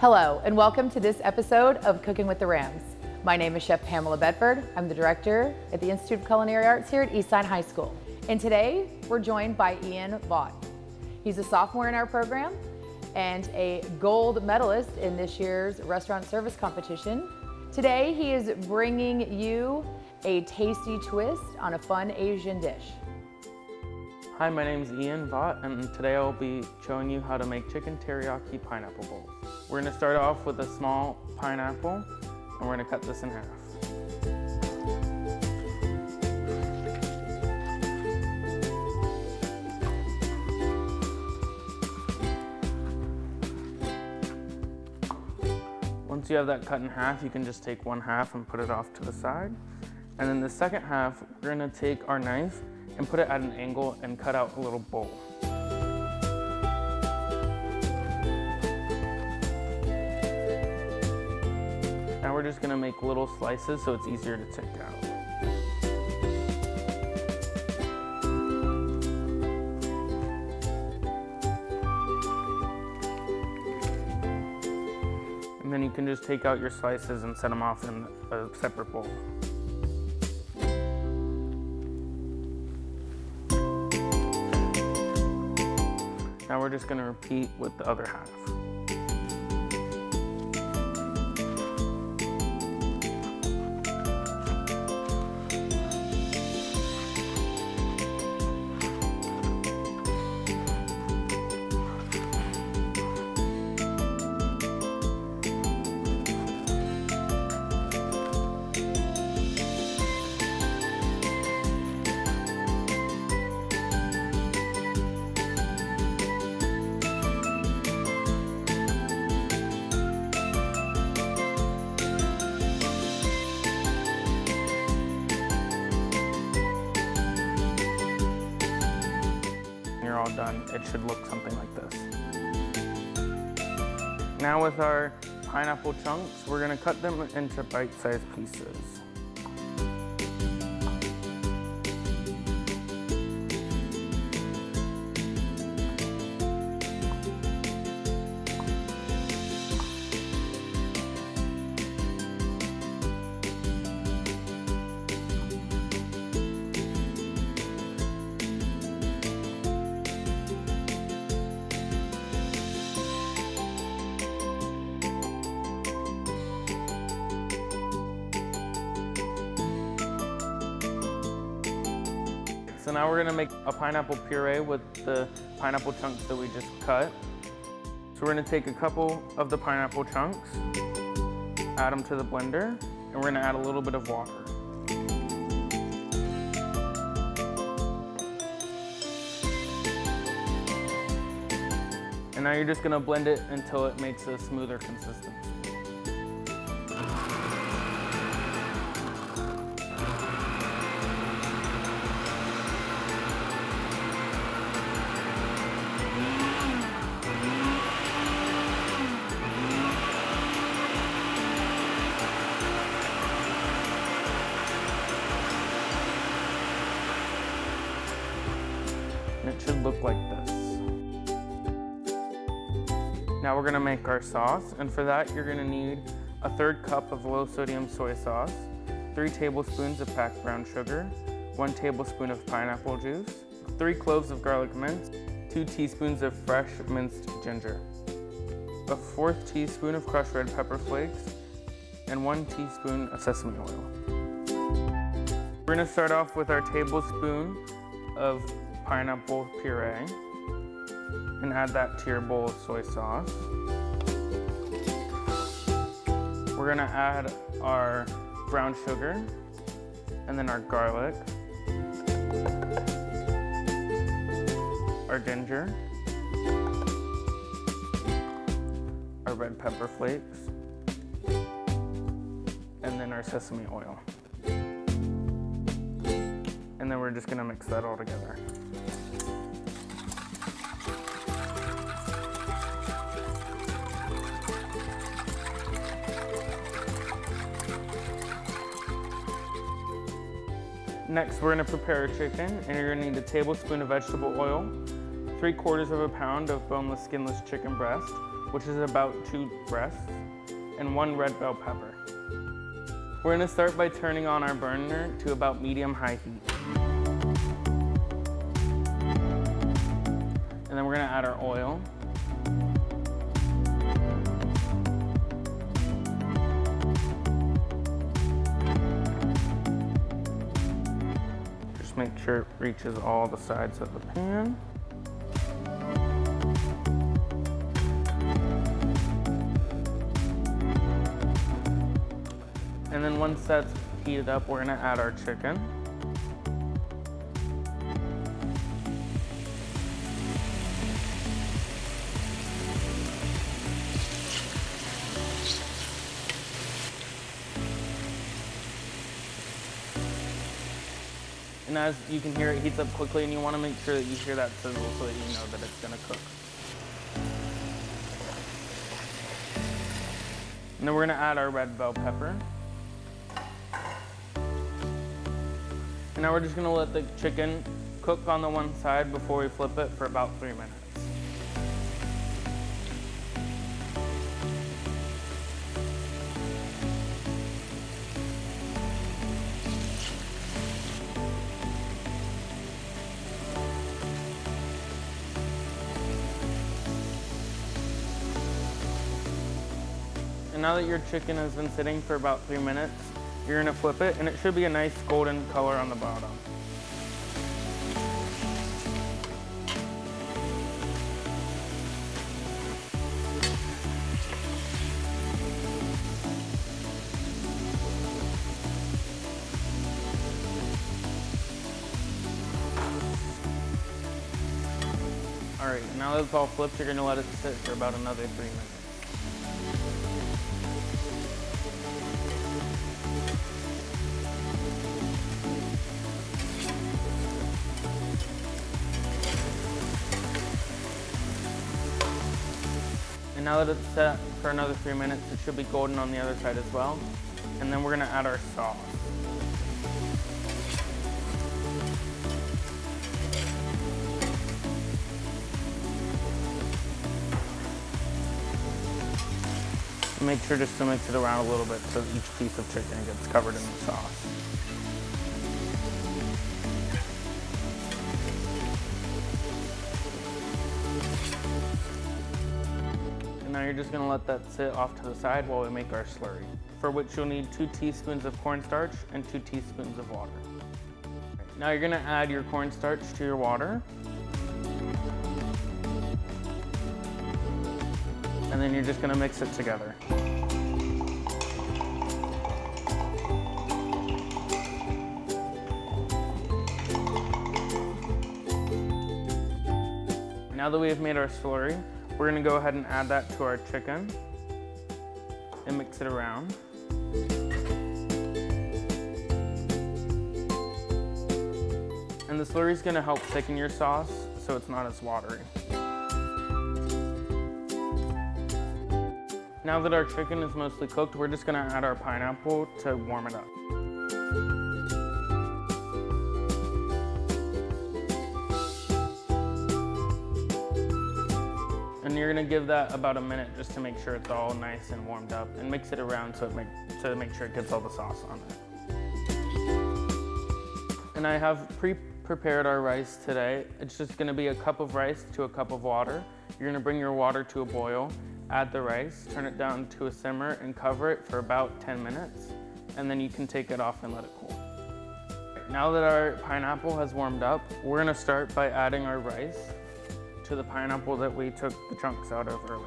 Hello, and welcome to this episode of Cooking with the Rams. My name is Chef Pamela Bedford. I'm the director at the Institute of Culinary Arts here at Eastside High School. And today, we're joined by Ian Voight. He's a sophomore in our program and a gold medalist in this year's restaurant service competition. Today, he is bringing you a tasty twist on a fun Asian dish. Hi, my name is Ian Voight, and today I'll be showing you how to make Chicken Teriyaki Pineapple Bowls. We're going to start off with a small pineapple, and we're going to cut this in half. Once you have that cut in half, you can just take one half and put it off to the side. And then the second half, we're going to take our knife and put it at an angle and cut out a little bowl. Now we're just going to make little slices so it's easier to take out. And then you can just take out your slices and set them off in a separate bowl. Now we're just going to repeat with the other half. You're all done. It should look something like this. Now with our pineapple chunks, we're going to cut them into bite-sized pieces. So now we're going to make a pineapple puree with the pineapple chunks that we just cut. So we're going to take a couple of the pineapple chunks, add them to the blender, and we're going to add a little bit of water. And now you're just going to blend it until it makes a smoother consistency. And it should look like this. Now we're gonna make our sauce, and for that you're gonna need a 1/3 cup of low sodium soy sauce, 3 tablespoons of packed brown sugar, 1 tablespoon of pineapple juice, 3 cloves of garlic minced, 2 teaspoons of fresh minced ginger, a 1/4 teaspoon of crushed red pepper flakes, and 1 teaspoon of sesame oil. We're gonna start off with our tablespoon of pineapple puree and add that to your bowl of soy sauce. We're gonna add our brown sugar and then our garlic, our ginger, our red pepper flakes, and then our sesame oil. And then we're just gonna mix that all together. Next, we're gonna prepare our chicken, and you're gonna need a tablespoon of vegetable oil, 3/4 of a pound of boneless, skinless chicken breast, which is about 2 breasts, and 1 red bell pepper. We're gonna start by turning on our burner to about medium-high heat. And then we're gonna add our oil. Just make sure it reaches all the sides of the pan. And then once that's heated up, we're gonna add our chicken. And as you can hear, it heats up quickly, and you wanna make sure that you hear that sizzle so that you know that it's gonna cook. And then we're gonna add our red bell pepper. And now we're just gonna let the chicken cook on the one side before we flip it for about 3 minutes. And now that your chicken has been sitting for about 3 minutes, you're gonna flip it, and it should be a nice golden color on the bottom. All right, now that it's all flipped, you're gonna let it sit for about another 3 minutes. And now that it's set for another 3 minutes, it should be golden on the other side as well. And then we're gonna add our sauce. And make sure just to mix it around a little bit so each piece of chicken gets covered in the sauce. Now you're just gonna let that sit off to the side while we make our slurry, for which you'll need 2 teaspoons of cornstarch and 2 teaspoons of water. Now you're gonna add your cornstarch to your water. And then you're just gonna mix it together. Now that we have made our slurry, we're gonna go ahead and add that to our chicken and mix it around. And the slurry is gonna help thicken your sauce so it's not as watery. Now that our chicken is mostly cooked, we're just gonna add our pineapple to warm it up. And you're gonna give that about a minute just to make sure it's all nice and warmed up, and mix it around to make sure it gets all the sauce on it. And I have prepared our rice today. It's just gonna be a cup of rice to a cup of water. You're gonna bring your water to a boil, add the rice, turn it down to a simmer, and cover it for about 10 minutes. And then you can take it off and let it cool. Now that our pineapple has warmed up, we're gonna start by adding our rice to the pineapple that we took the chunks out of earlier.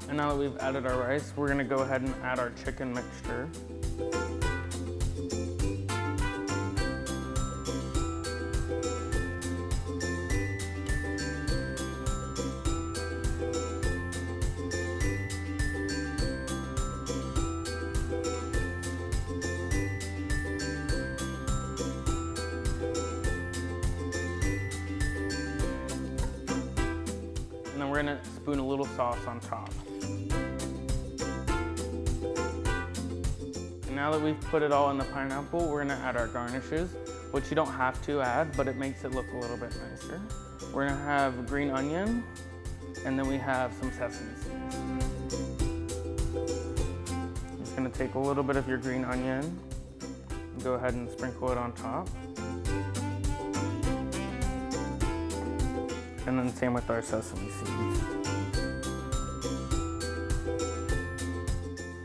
And now that we've added our rice, we're gonna go ahead and add our chicken mixture. gonna spoon a little sauce on top. And now that we've put it all in the pineapple, we're gonna add our garnishes, which you don't have to add, but it makes it look a little bit nicer. We're gonna have green onion, and then we have some sesame seeds. I'm just gonna take a little bit of your green onion, and go ahead and sprinkle it on top. And then same with our sesame seeds.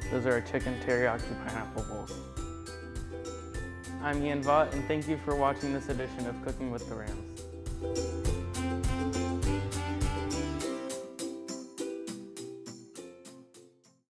Those are our Chicken Teriyaki Pineapple Bowls. I'm Ian Voight, and thank you for watching this edition of Cooking with the Rams.